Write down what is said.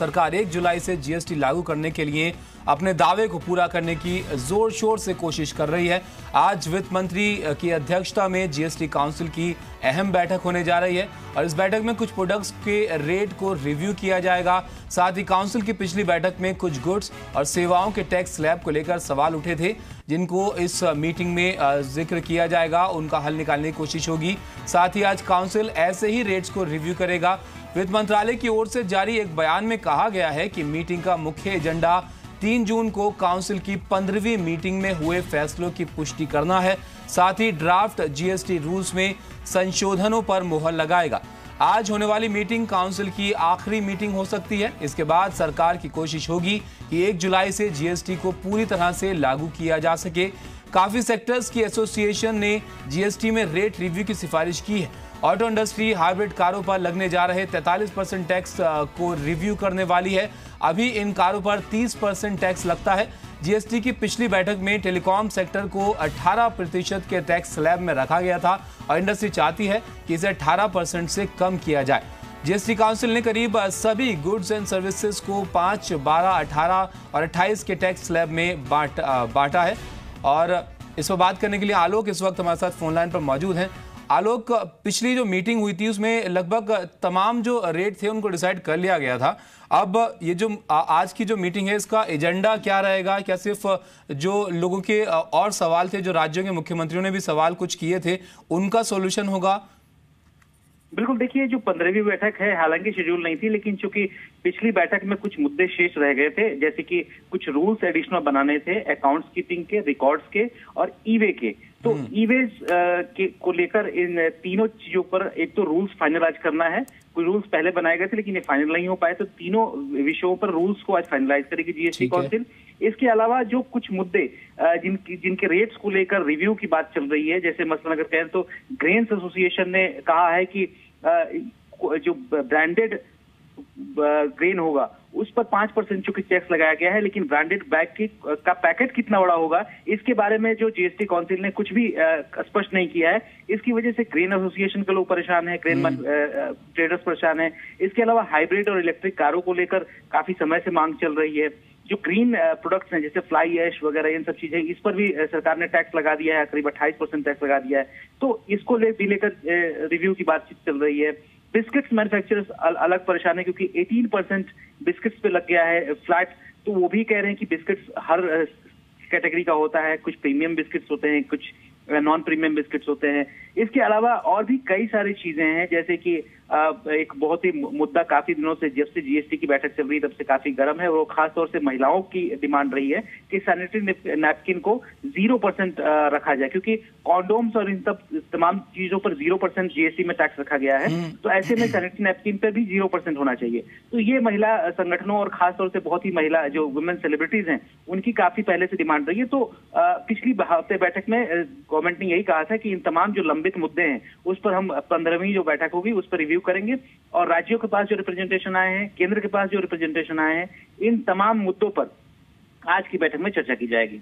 सरकार 1 जुलाई से जीएसटी लागू करने के लिए अपने दावे को पूरा करने की जोर शोर से कोशिश कर रही है। आज वित्त मंत्री की अध्यक्षता में जीएसटी काउंसिल की अहम बैठक होने जा रही है और इस बैठक में कुछ प्रोडक्ट्स के रेट को रिव्यू किया जाएगा। साथ ही काउंसिल की पिछली बैठक में कुछ गुड्स और सेवाओं के टैक्स स्लैब को लेकर सवाल उठे थे, जिनको इस मीटिंग में जिक्र किया जाएगा, उनका हल निकालने की कोशिश होगी। साथ ही आज काउंसिल ऐसे ही रेट्स को रिव्यू करेगा। वित्त मंत्रालय की ओर से जारी एक बयान में कहा गया है कि मीटिंग का मुख्य एजेंडा 3 जून को काउंसिल की 15वीं मीटिंग में हुए फैसलों की पुष्टि करना है। साथ ही ड्राफ्ट जीएसटी रूल्स में संशोधनों पर मुहर लगाएगा। आज होने वाली मीटिंग काउंसिल की आखिरी मीटिंग हो सकती है। इसके बाद सरकार की कोशिश होगी कि 1 जुलाई से जीएसटी को पूरी तरह से लागू किया जा सके। काफी सेक्टर्स की एसोसिएशन ने जीएसटी में रेट रिव्यू की सिफारिश की है। ऑटो इंडस्ट्री हाइब्रिड कारों पर लगने जा रहे 43% टैक्स को रिव्यू करने वाली है। अभी इन कारों पर 30% टैक्स लगता है। जीएसटी की पिछली बैठक में टेलीकॉम सेक्टर को 18% के टैक्स स्लैब में रखा गया था और इंडस्ट्री चाहती है कि इसे 18% से कम किया जाए। जीएसटी काउंसिल ने करीब सभी गुड्स एंड सर्विसेज को 5, 12, 18 और 28 के टैक्स स्लैब में बांटा है। और इस पर बात करने के लिए आलोक इस वक्त हमारे साथ फोन लाइन पर मौजूद हैं। आलोक, पिछली जो मीटिंग हुई थी उसमें लगभग तमाम जो रेट थे उनको डिसाइड कर लिया गया था। अब ये जो आज की जो मीटिंग है, इसका एजेंडा क्या रहेगा? क्या सिर्फ जो लोगों के और सवाल थे, जो राज्यों के मुख्यमंत्रियों ने भी सवाल कुछ किए थे, उनका सॉल्यूशन होगा? बिल्कुल, देखिए, जो 15वीं बैठक है, हालांकि शेड्यूल नहीं थी, लेकिन चूंकि पिछली बैठक में कुछ मुद्दे शेष रह गए थे, जैसे कि कुछ रूल्स एडिशनल बनाने थे अकाउंट्स कीपिंग के, रिकॉर्ड्स के और ईवे के। तो ईवेज को लेकर इन तीनों चीजों पर एक तो रूल्स फाइनल आज करना है। कुछ रूल्स पहले बनाए गए थे लेकिन ये फाइनल नहीं हो पाए, तो तीनों विषयों पर रूल्स को आज फाइनलाइज करेगी जीएसटी काउंसिल। इसके अलावा जो कुछ मुद्दे जिनके रेट्स को लेकर रिव्यू की बात चल रही है, जैसे मसलन अगर कहें तो ग्रेन्स एसोसिएशन ने कहा है कि जो ब्रांडेड ग्रेन होगा उस पर 5% चूंकि टैक्स लगाया गया है, लेकिन ब्रांडेड बैग का पैकेट कितना बड़ा होगा इसके बारे में जो जीएसटी काउंसिल ने कुछ भी स्पष्ट नहीं किया है। इसकी वजह से ग्रेन एसोसिएशन के लोग परेशान हैं, ग्रेन ट्रेडर्स परेशान हैं। इसके अलावा हाइब्रिड और इलेक्ट्रिक कारों को लेकर काफी समय से मांग चल रही है। जो ग्रीन प्रोडक्ट्स हैं जैसे फ्लाई ऐश वगैरह, इन सब चीजें, इस पर भी सरकार ने टैक्स लगा दिया है, करीब 28% टैक्स लगा दिया है। तो इसको लेकर रिव्यू की बातचीत चल रही है। बिस्किट्स मैन्युफैक्चरर्स अलग परेशान है क्योंकि 18% बिस्किट्स पे लग गया है फ्लैट। तो वो भी कह रहे हैं कि बिस्किट्स हर कैटेगरी का होता है, कुछ प्रीमियम बिस्किट्स होते हैं, कुछ नॉन प्रीमियम बिस्किट्स होते हैं। इसके अलावा और भी कई सारी चीजें हैं, जैसे कि एक बहुत ही मुद्दा काफी दिनों से, जब से जीएसटी की बैठक चल रही है तब से काफी गर्म है, वो खासतौर से महिलाओं की डिमांड रही है कि सैनिटरी नैपकिन को 0% रखा जाए, क्योंकि कॉन्डोम्स और इन सब तमाम चीजों पर 0% जीएसटी में टैक्स रखा गया है। तो ऐसे में सैनिटरी नैपकिन पर भी 0% होना चाहिए। तो ये महिला संगठनों और खासतौर से बहुत ही महिला जो वुमेन सेलिब्रिटीज हैं उनकी काफी पहले से डिमांड रही है। तो पिछली हफ्ते बैठक में गवर्नमेंट ने यही कहा था कि इन तमाम जो लंबित मुद्दे हैं उस पर हम 15वीं जो बैठक होगी उस पर रिव्यू करेंगे और राज्यों के पास जो रिप्रेजेंटेशन आए हैं, केंद्र के पास जो रिप्रेजेंटेशन आए हैं, इन तमाम मुद्दों पर आज की बैठक में चर्चा की जाएगी।